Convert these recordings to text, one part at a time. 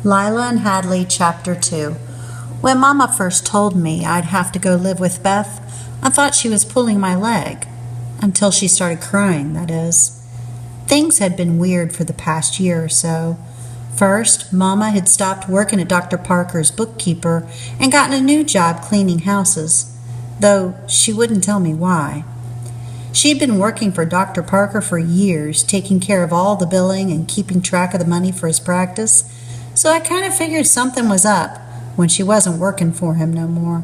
Lila and Hadley, Chapter 2. When Mama first told me I'd have to go live with Beth, I thought she was pulling my leg. Until she started crying, that is. Things had been weird for the past year or so. First, Mama had stopped working at Dr. Parker's bookkeeper and gotten a new job cleaning houses, though she wouldn't tell me why. She'd been working for Dr. Parker for years, taking care of all the billing and keeping track of the money for his practice, so I kind of figured something was up when she wasn't working for him no more.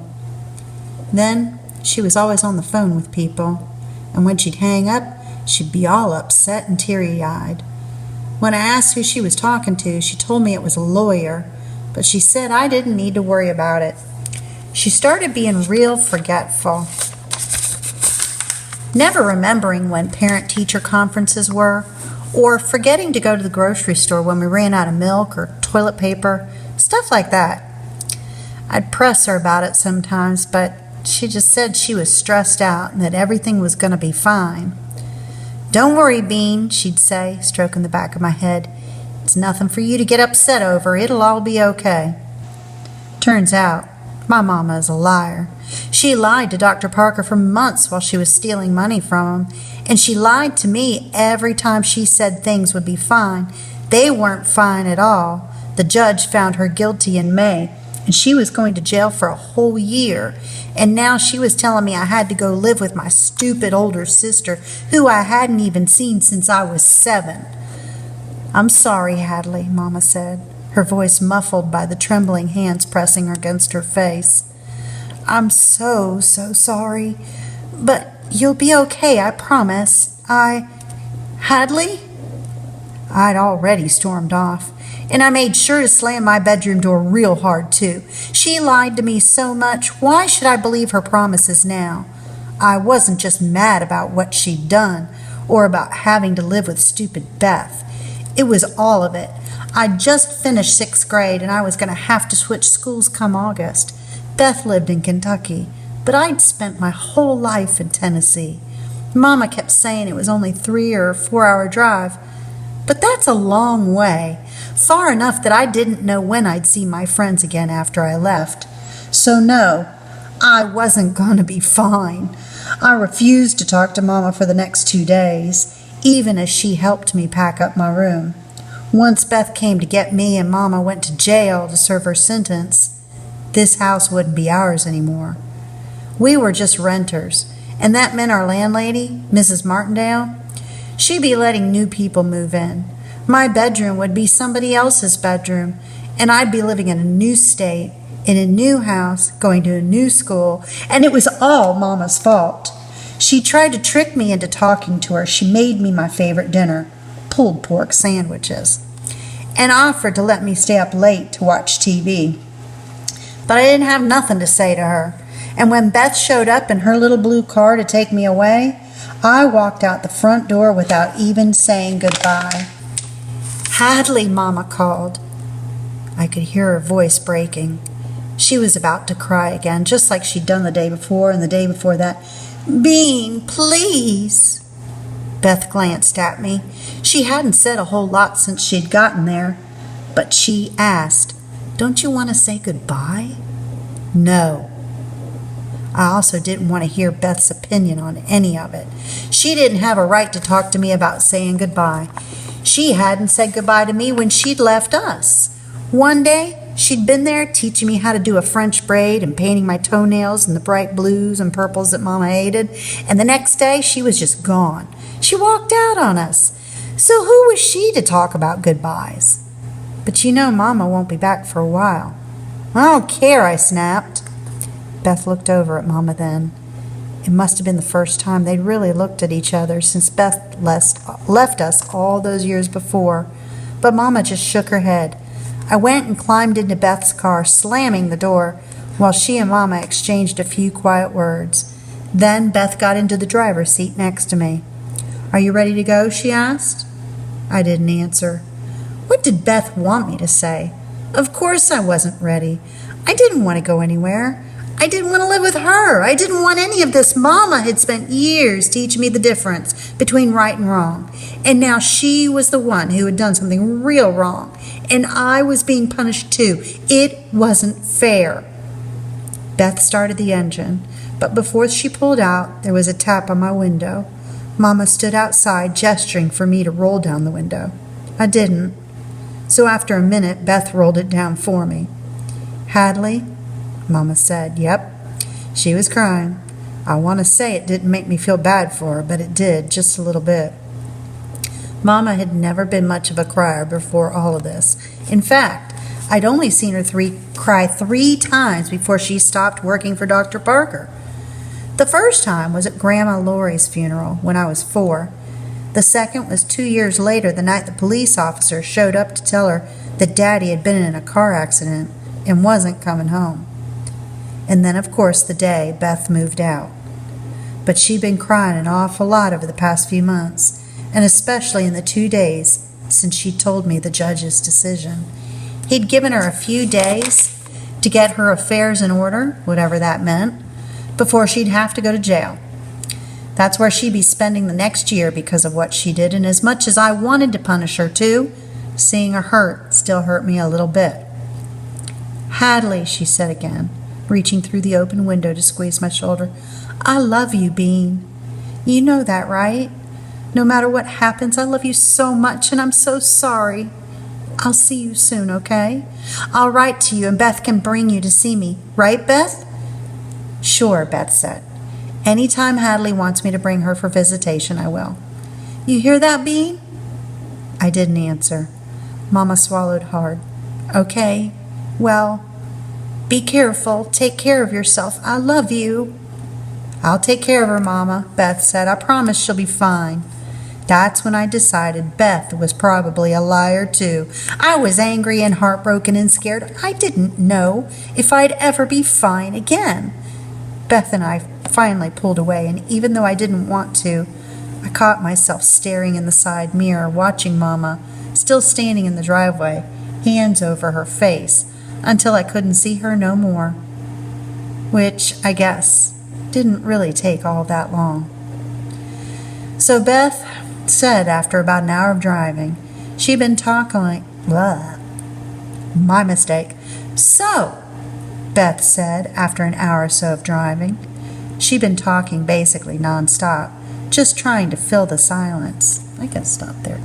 Then she was always on the phone with people, and when she'd hang up, she'd be all upset and teary-eyed. When I asked who she was talking to, she told me it was a lawyer, but she said I didn't need to worry about it. She started being real forgetful, never remembering when parent-teacher conferences were, or forgetting to go to the grocery store when we ran out of milk or toilet paper, stuff like that. I'd press her about it sometimes, but she just said she was stressed out and that everything was going to be fine. "Don't worry, Bean," she'd say, stroking the back of my head. "It's nothing for you to get upset over. It'll all be okay." Turns out, my mama is a liar. She lied to Dr. Parker for months while she was stealing money from him, and she lied to me every time she said things would be fine. They weren't fine at all. The judge found her guilty in May, and she was going to jail for a whole year. And now she was telling me I had to go live with my stupid older sister, who I hadn't even seen since I was 7. "I'm sorry, Hadley," Mama said, her voice muffled by the trembling hands pressing against her face. "I'm so sorry. But you'll be okay, I promise. Hadley?" I'd already stormed off, and I made sure to slam my bedroom door real hard, too. She lied to me so much, why should I believe her promises now? I wasn't just mad about what she'd done, or about having to live with stupid Beth. It was all of it. I'd just finished 6th grade, and I was going to have to switch schools come August. Beth lived in Kentucky, but I'd spent my whole life in Tennessee. Mama kept saying it was only 3 or 4 hour drive, but that's a long way, far enough that I didn't know when I'd see my friends again after I left. So no, I wasn't going to be fine. I refused to talk to Mama for the next 2 days, even as she helped me pack up my room. Once Beth came to get me and Mama went to jail to serve her sentence, this house wouldn't be ours anymore. We were just renters, and that meant our landlady, Mrs. Martindale, she'd be letting new people move in. My bedroom would be somebody else's bedroom, and I'd be living in a new state, in a new house, going to a new school, and it was all Mama's fault. She tried to trick me into talking to her. She made me my favorite dinner, pulled pork sandwiches, and offered to let me stay up late to watch TV. But I didn't have nothing to say to her, and when Beth showed up in her little blue car to take me away, I walked out the front door without even saying goodbye. "Hadley," Mama called. I could hear her voice breaking. She was about to cry again, just like she'd done the day before and the day before that. "Bean, please." Beth glanced at me. She hadn't said a whole lot since she'd gotten there, but she asked, "Don't you want to say goodbye?" No. I also didn't want to hear Beth's opinion on any of it. She didn't have a right to talk to me about saying goodbye. She hadn't said goodbye to me when she'd left us. One day, she'd been there teaching me how to do a French braid and painting my toenails in the bright blues and purples that Mama hated, and the next day, she was just gone. She walked out on us. So who was she to talk about goodbyes? But you know Mama won't be back for a while. "I don't care," I snapped. Beth looked over at Mama then. It must have been the first time they'd really looked at each other since Beth left us all those years before, but Mama just shook her head. I went and climbed into Beth's car, slamming the door, while she and Mama exchanged a few quiet words. Then Beth got into the driver's seat next to me. "Are you ready to go?" she asked. I didn't answer. What did Beth want me to say? Of course I wasn't ready. I didn't want to go anywhere. I didn't want to live with her. I didn't want any of this. Mama had spent years teaching me the difference between right and wrong. And now she was the one who had done something real wrong. And I was being punished too. It wasn't fair. Beth started the engine, but before she pulled out, there was a tap on my window. Mama stood outside, gesturing for me to roll down the window. I didn't. So after a minute, Beth rolled it down for me. "Hadley?" Mama said. "Yep." She was crying. I want to say it didn't make me feel bad for her, but it did, just a little bit. Mama had never been much of a crier before all of this. In fact, I'd only seen her cry 3 times before she stopped working for Dr. Parker. The first time was at Grandma Laurie's funeral when I was 4. The second was 2 years later, the night the police officer showed up to tell her that Daddy had been in a car accident and wasn't coming home. And then, of course, the day Beth moved out. But she'd been crying an awful lot over the past few months, and especially in the 2 days since she told me the judge's decision. He'd given her a few days to get her affairs in order, whatever that meant, before she'd have to go to jail. That's where she'd be spending the next year because of what she did, and as much as I wanted to punish her too, seeing her hurt still hurt me a little bit. "Hadley," she said again, reaching through the open window to squeeze my shoulder. "I love you, Bean. You know that, right? No matter what happens, I love you so much, and I'm so sorry. I'll see you soon, okay? I'll write to you, and Beth can bring you to see me. Right, Beth?" "Sure," Beth said. "Anytime Hadley wants me to bring her for visitation, I will. You hear that, Bean?" I didn't answer. Mama swallowed hard. "Okay. Well, be careful. Take care of yourself. I love you." "I'll take care of her, Mama," Beth said. "I promise she'll be fine." That's when I decided Beth was probably a liar too. I was angry and heartbroken and scared. I didn't know if I'd ever be fine again. Beth and I finally pulled away, and even though I didn't want to, I caught myself staring in the side mirror, watching Mama, still standing in the driveway, hands over her face, until I couldn't see her no more. Which, I guess, didn't really take all that long. So Beth said after about an hour of driving, she'd been talking like, blah. My mistake. "So," Beth said after an hour or so of driving, she'd been talking basically nonstop, just trying to fill the silence. I can stop there, can't I?